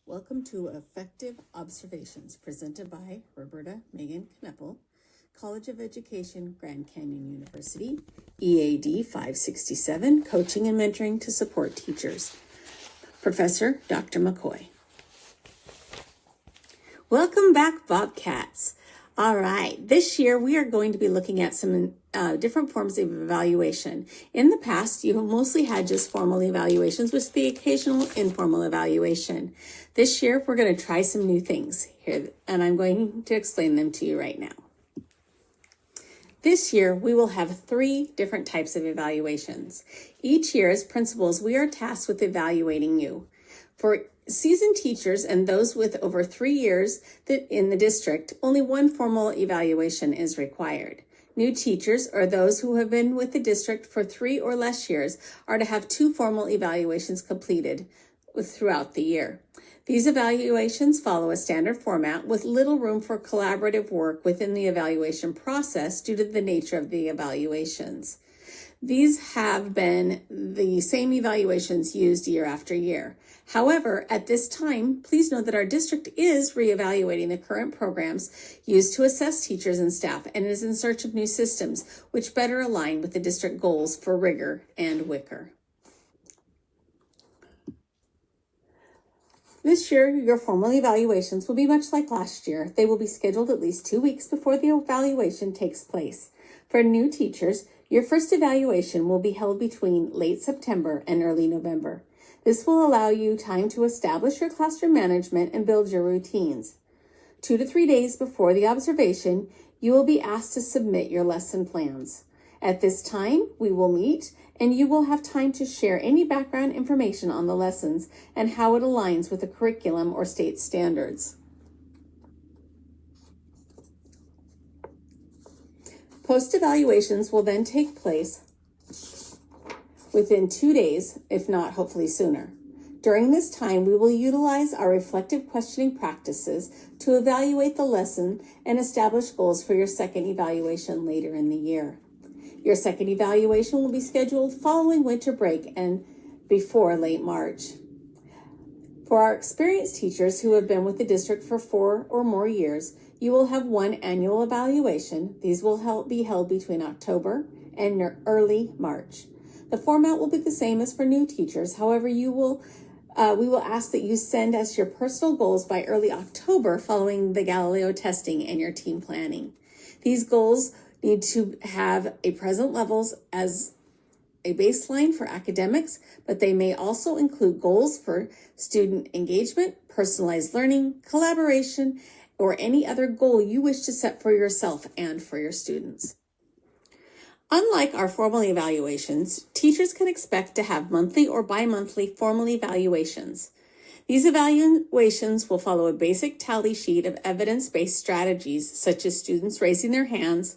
Welcome to Effective Observations, presented by Roberta Megan Kneppel, College of Education, Grand Canyon University, EAD 567, Coaching and Mentoring to Support Teachers. Professor Dr. McCoy. Welcome back, Bobcats. All right, this year we are going to be looking at some different forms of evaluation. In the past, you mostly had just formal evaluations with the occasional informal evaluation. This year, we're going to try some new things here, and I'm going to explain them to you right now. This year, we will have 3 different types of evaluations. Each year, as principals, we are tasked with evaluating you. For seasoned teachers and those with over 3 years in the district, only one formal evaluation is required. New teachers, or those who have been with the district for 3 or less years, are to have 2 formal evaluations completed throughout the year. These evaluations follow a standard format with little room for collaborative work within the evaluation process due to the nature of the evaluations. These have been the same evaluations used year after year. However, at this time, please know that our district is reevaluating the current programs used to assess teachers and staff and is in search of new systems which better align with the district goals for rigor and WICR. This year, your formal evaluations will be much like last year. They will be scheduled at least 2 weeks before the evaluation takes place. For new teachers, your first evaluation will be held between late September and early November. This will allow you time to establish your classroom management and build your routines. 2 to 3 days before the observation, you will be asked to submit your lesson plans. At this time, we will meet and you will have time to share any background information on the lessons and how it aligns with the curriculum or state standards. Post-evaluations will then take place within 2 days, if not hopefully sooner. During this time, we will utilize our reflective questioning practices to evaluate the lesson and establish goals for your second evaluation later in the year. Your second evaluation will be scheduled following winter break and before late March. For our experienced teachers who have been with the district for 4 or more years, you will have 1 annual evaluation. These will be held between October and early March. The format will be the same as for new teachers. However, we will ask that you send us your personal goals by early October following the Galileo testing and your team planning. These goals need to have a present levels as a baseline for academics, but they may also include goals for student engagement, personalized learning, collaboration, or any other goal you wish to set for yourself and for your students. Unlike our formal evaluations, teachers can expect to have monthly or bi-monthly formal evaluations. These evaluations will follow a basic tally sheet of evidence-based strategies such as students raising their hands,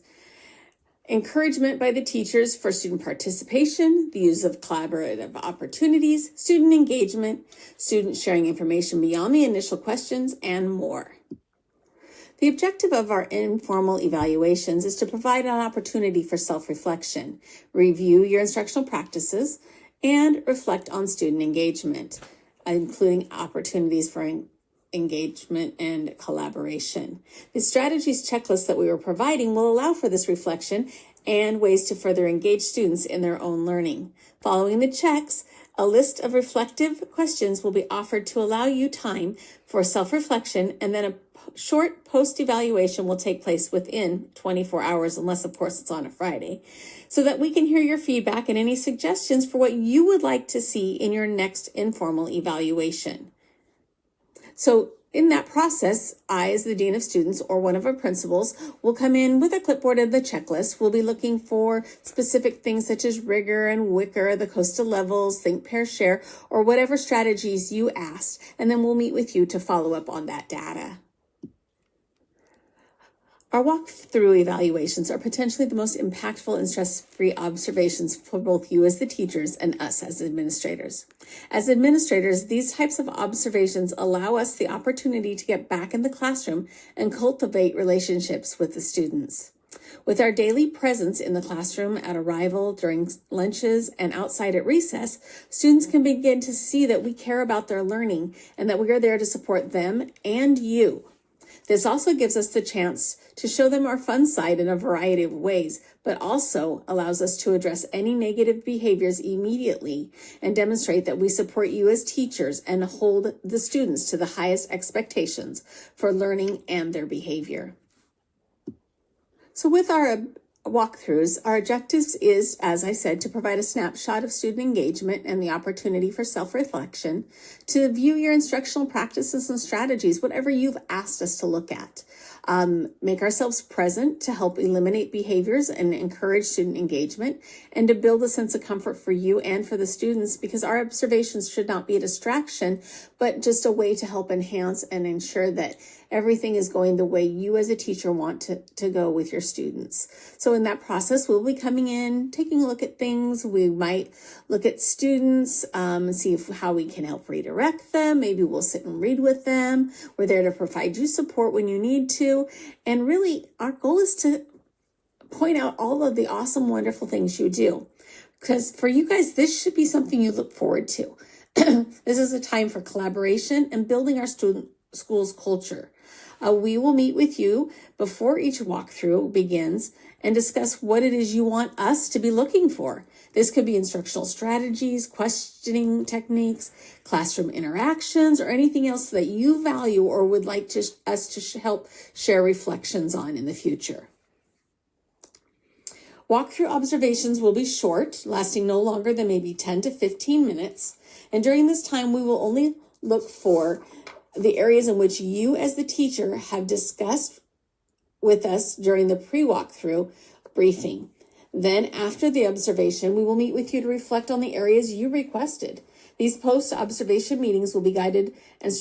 encouragement by the teachers for student participation, the use of collaborative opportunities, student engagement, students sharing information beyond the initial questions, and more. The objective of our informal evaluations is to provide an opportunity for self-reflection, review your instructional practices, and reflect on student engagement, including opportunities for engagement and collaboration. The strategies checklist that we were providing will allow for this reflection and ways to further engage students in their own learning. Following the checks, a list of reflective questions will be offered to allow you time for self-reflection, and then a short post-evaluation will take place within 24 hours, unless of course it's on a Friday, so that we can hear your feedback and any suggestions for what you would like to see in your next informal evaluation. So in that process, I, as the Dean of Students or one of our principals, will come in with a clipboard and the checklist. We'll be looking for specific things such as rigor and WICR, the coastal levels, think, pair, share, or whatever strategies you asked, and then we'll meet with you to follow up on that data. Our walk-through evaluations are potentially the most impactful and stress-free observations for both you as the teachers and us as administrators. As administrators, these types of observations allow us the opportunity to get back in the classroom and cultivate relationships with the students. With our daily presence in the classroom, at arrival, during lunches, and outside at recess, students can begin to see that we care about their learning and that we are there to support them and you. This also gives us the chance to show them our fun side in a variety of ways, but also allows us to address any negative behaviors immediately and demonstrate that we support you as teachers and hold the students to the highest expectations for learning and their behavior. So with our walkthroughs, our objectives is, as I said, to provide a snapshot of student engagement and the opportunity for self-reflection, to view your instructional practices and strategies, whatever you've asked us to look at. Make ourselves present to help eliminate behaviors and encourage student engagement, and to build a sense of comfort for you and for the students, because our observations should not be a distraction, but just a way to help enhance and ensure that everything is going the way you as a teacher want to go with your students. So in that process, we'll be coming in, taking a look at things. We might look at students, see how we can help redirect them. Maybe we'll sit and read with them. We're there to provide you support when you need to. And really, our goal is to point out all of the awesome, wonderful things you do. Because for you guys, this should be something you look forward to. This is a time for collaboration and building our school's culture. We will meet with you before each walkthrough begins and discuss what it is you want us to be looking for. This could be instructional strategies, questioning techniques, classroom interactions, or anything else that you value or would like us to help share reflections on in the future. Walkthrough observations will be short, lasting no longer than maybe 10 to 15 minutes. And during this time, we will only look for the areas in which you as the teacher have discussed with us during the pre-walkthrough briefing. Then after the observation, we will meet with you to reflect on the areas you requested. These post-observation meetings will be guided and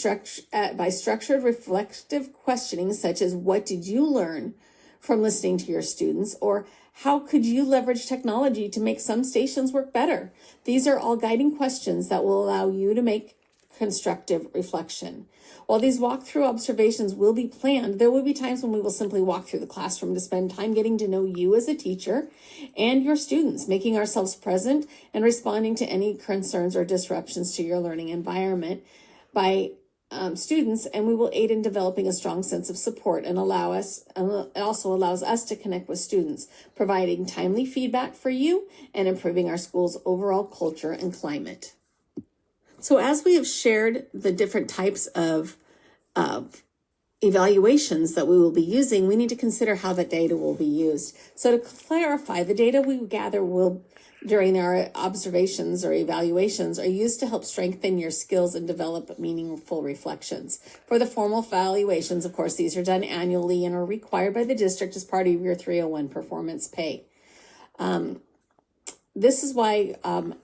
by structured reflective questioning, such as what did you learn from listening to your students, or how could you leverage technology to make some stations work better? These are all guiding questions that will allow you to make constructive reflection. While these walkthrough observations will be planned, there will be times when we will simply walk through the classroom to spend time getting to know you as a teacher and your students, making ourselves present and responding to any concerns or disruptions to your learning environment by students, and we will aid in developing a strong sense of support and it also allows us to connect with students, providing timely feedback for you and improving our school's overall culture and climate. So as we have shared the different types of evaluations that we will be using, we need to consider how that data will be used. So to clarify, the data we gather during our observations or evaluations are used to help strengthen your skills and develop meaningful reflections. For the formal evaluations, of course, these are done annually and are required by the district as part of your 301 performance pay. This is why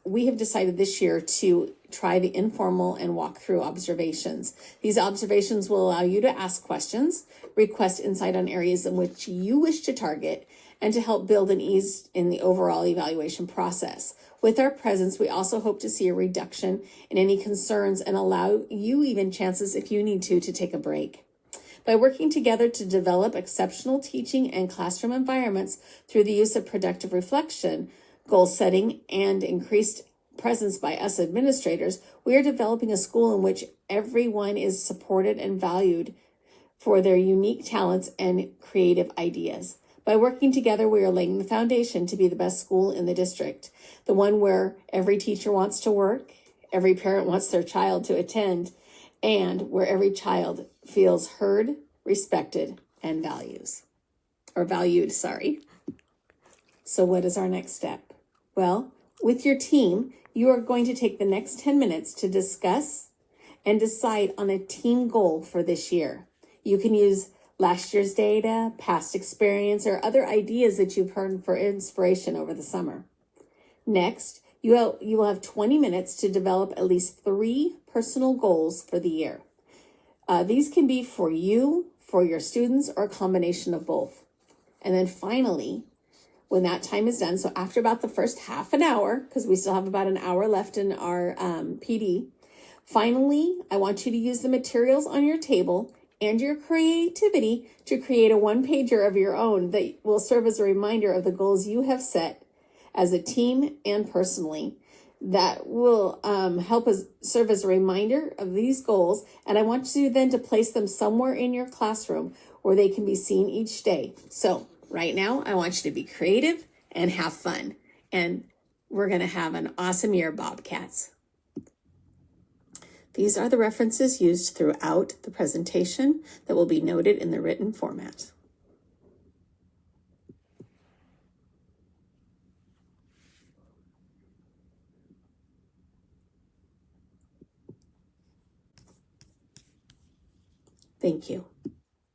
we have decided this year to try the informal and walkthrough observations. These observations will allow you to ask questions, request insight on areas in which you wish to target, and to help build an ease in the overall evaluation process. With our presence, we also hope to see a reduction in any concerns and allow you even chances, if you need to take a break. By working together to develop exceptional teaching and classroom environments through the use of productive reflection, goal setting, and increased presence by us administrators, we are developing a school in which everyone is supported and valued for their unique talents and creative ideas. By working together, we are laying the foundation to be the best school in the district, the one where every teacher wants to work, every parent wants their child to attend, and where every child feels heard, respected, and valued. So what is our next step? Well, with your team, you are going to take the next 10 minutes to discuss and decide on a team goal for this year. You can use last year's data, past experience, or other ideas that you've heard for inspiration over the summer. Next, you will have 20 minutes to develop at least 3 personal goals for the year. These can be for you, for your students, or a combination of both. And then finally, when that time is done, so after about the first half an hour, because we still have about an hour left in our PD, finally, I want you to use the materials on your table and your creativity to create a one-pager of your own that will serve as a reminder of the goals you have set as a team and personally. That will help us serve as a reminder of these goals. And I want you then to place them somewhere in your classroom where they can be seen each day. So right now, I want you to be creative and have fun. And we're going to have an awesome year, Bobcats. These are the references used throughout the presentation that will be noted in the written format. Thank you.